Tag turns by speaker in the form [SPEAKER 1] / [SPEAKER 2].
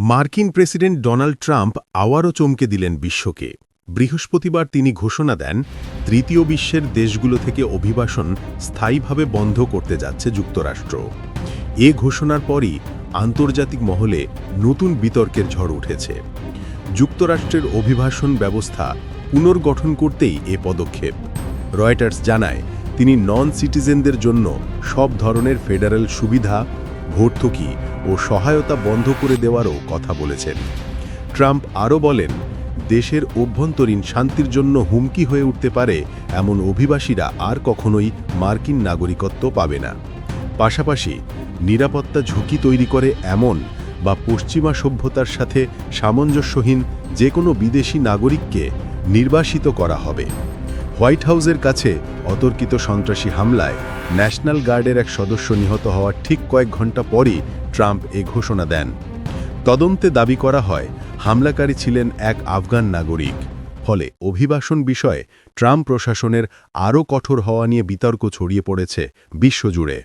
[SPEAKER 1] মার্কিন president Donald Trump আবারও চমকে দিলেন বিশ্বকে। বৃহস্পতিবার তিনি ঘোষণা দেন, তৃতীয় বিশ্বের দেশগুলো থেকে অভিবাসন স্থায়ীভাবে বন্ধ করতে যাচ্ছে যুক্তরাষ্ট্র। এ ঘোষণার পরই আন্তর্জাতিক মহলে নতুন বিতর্কের ঝড় উঠেছে। যুক্তরাষ্ট্রের অভিবাসন ব্যবস্থা পুনর্গঠন করতেই এ পদক্ষেপ। রয়টার্স জানায়, তিনি নন সিটিজেনদের জন্য সব ধরনের ফেডারেল সুবিধা, ভর্তুকি ও সহায়তা বন্ধ করে দেওয়ারও কথা বলেছেন। ট্রাম্প আরও বলেন, দেশের অভ্যন্তরীণ শান্তির জন্য হুমকি হয়ে উঠতে পারে এমন অভিবাসীরা আর কখনোই মার্কিন নাগরিকত্ব পাবে না। পাশাপাশি নিরাপত্তা ঝুঁকি তৈরি করে এমন বা পশ্চিমা সভ্যতার সাথে সামঞ্জস্যহীন যে কোনো বিদেশি নাগরিককে নির্বাসিত করা হবে। হোয়াইট হাউসের কাছে অতর্কিত সন্ত্রাসী হামলায় ন্যাশনাল গার্ডের এক সদস্য নিহত হওয়ার ঠিক কয়েক ঘণ্টা পরই ট্রাম্প এ ঘোষণা দেন। তদন্তে দাবি করা হয়, হামলাকারী ছিলেন এক আফগান নাগরিক। ফলে অভিবাসন বিষয়ে ট্রাম্প প্রশাসনের আরও কঠোর হওয়া নিয়ে বিতর্ক ছড়িয়ে পড়েছে বিশ্বজুড়ে।